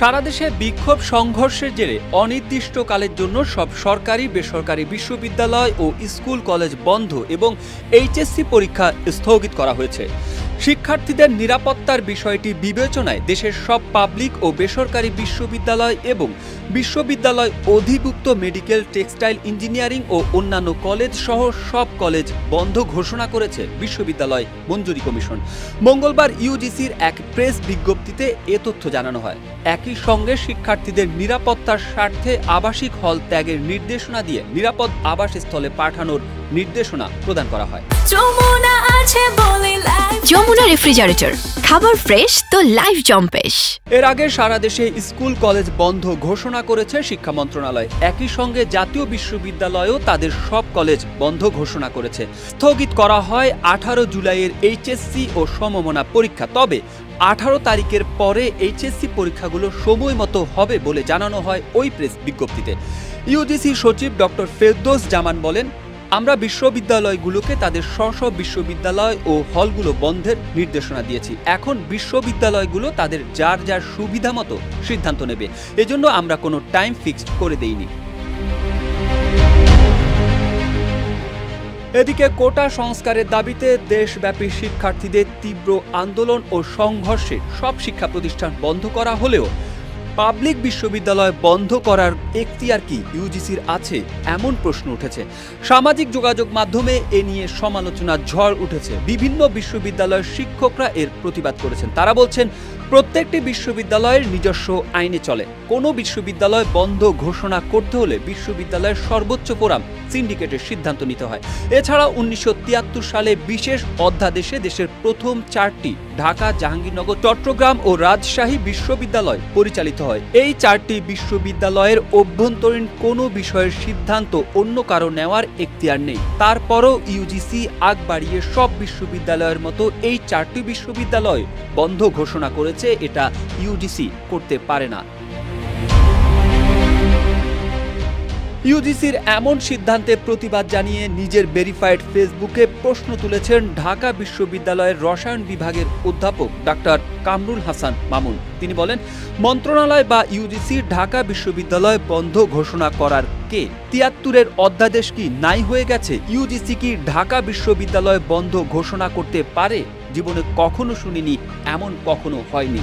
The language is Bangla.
সারা দেশে বিক্ষোভ সংঘর্ষের জেরে অনির্দিষ্টকালের জন্য সব সরকারি বেসরকারি বিশ্ববিদ্যালয় ও স্কুল কলেজ বন্ধ এবং এইচএসসি পরীক্ষা স্থগিত করা হয়েছে। শিক্ষার্থীদের নিরাপত্তার বিষয়টি বিবেচনায় দেশের সব পাবলিক ও বেসরকারি বিশ্ববিদ্যালয় এবং বিশ্ববিদ্যালয় অধিভুক্ত মেডিকেল, টেক্সটাইল, ইঞ্জিনিয়ারিং ও অন্যান্য কলেজ সহ সব কলেজ বন্ধ ঘোষণা করেছে বিশ্ববিদ্যালয় মঞ্জুরি কমিশন। মঙ্গলবার ইউজিসির এক প্রেস বিজ্ঞপ্তিতে এ তথ্য জানানো হয়। একই সঙ্গে শিক্ষার্থীদের নিরাপত্তার স্বার্থে আবাসিক হল ত্যাগের নির্দেশনা দিয়ে নিরাপদ আবাসস্থলে পাঠানোর নির্দেশনা প্রদান করা হয়। যমুনা রেফ্রিজারেটর, খাবার ফ্রেশ তো লাইফ জম্পেশ। এর আগে সারা দেশে স্কুল কলেজ বন্ধ ঘোষণা করেছে শিক্ষা মন্ত্রণালয়। একই সঙ্গে জাতীয় বিশ্ববিদ্যালয়ও তাদের সব কলেজ বন্ধ ঘোষণা করেছে। স্থগিত করা হয় 18 জুলাইয়ের এইচএসসি ও সমমনা পরীক্ষা। তবে 18 তারিখের পরে এইচএসসি পরীক্ষাগুলো সময় মতো হবে বলে জানানো হয় ওই প্রেস বিজ্ঞপ্তিতে। ইউজিসি সচিব ডক্টর ফেরদৌস জামান বলেন, আমরা বিশ্ববিদ্যালয়গুলোকে তাদের স্ব বিশ্ববিদ্যালয় ও হলগুলো বন্ধের নির্দেশনা দিয়েছি। এখন বিশ্ববিদ্যালয়গুলো তাদের যার যার সুবিধা মতো সিদ্ধান্ত নেবে। এজন্য আমরা কোনো টাইম ফিক্সড করে দেইনি। এদিকে কোটা সংস্কারের দাবিতে দেশব্যাপী শিক্ষার্থীদের তীব্র আন্দোলন ও সংঘর্ষে সব শিক্ষা প্রতিষ্ঠান বন্ধ করা হলেও পাবলিক বিশ্ববিদ্যালয় বন্ধ করার এখতিয়ার কি ইউজিসির আছে, এমন প্রশ্ন উঠেছে। সামাজিক যোগাযোগ মাধ্যমে এ নিয়ে সমালোচনার ঝড় উঠেছে। বিভিন্ন বিশ্ববিদ্যালয়ের শিক্ষকরা এর প্রতিবাদ করেছেন। তারা বলছেন, প্রত্যেকটি বিশ্ববিদ্যালয়ের নিজস্ব আইনে চলে। কোনো বিশ্ববিদ্যালয় বন্ধ ঘোষণা করতে হলে বিশ্ববিদ্যালয়ের সর্বোচ্চ ফোরাম সিন্ডিকেটের সিদ্ধান্ত নিতে হয়। এছাড়া 1973 সালে বিশেষ অধ্যাদেশে দেশের প্রথম 4টি ঢাকা, জাহাঙ্গীরনগর, চট্টগ্রাম ও রাজশাহী বিশ্ববিদ্যালয় পরিচালিত হয়। এই 4টি বিশ্ববিদ্যালয়ের অভ্যন্তরীণ কোনো বিষয়ের সিদ্ধান্ত অন্য কারো নেওয়ার এখতিয়ার নেই। তারপরও ইউজিসি আগ বাড়িয়ে সব বিশ্ববিদ্যালয়ের মতো এই 4টি বিশ্ববিদ্যালয় বন্ধ ঘোষণা করেছে। এটা ইউজিসি করতে পারে না। ইউজিসির এমন সিদ্ধান্তে প্রতিবাদ জানিয়ে নিজের ভেরিফাইড ফেসবুকে প্রশ্ন তুলেছেন ঢাকা বিশ্ববিদ্যালয়ের রসায়ন বিভাগের অধ্যাপক ডাক্তার কামরুল হাসান মামুন। তিনি বলেন, মন্ত্রণালয় বা ইউজিসি ঢাকা বিশ্ববিদ্যালয় বন্ধ ঘোষণা করার কে? 73-এর অধ্যাদেশ কি নাই হয়ে গেছে? ইউজিসি কি ঢাকা বিশ্ববিদ্যালয় বন্ধ ঘোষণা করতে পারে? জীবনে কখনো শুনিনি, এমন কখনো হয়নি।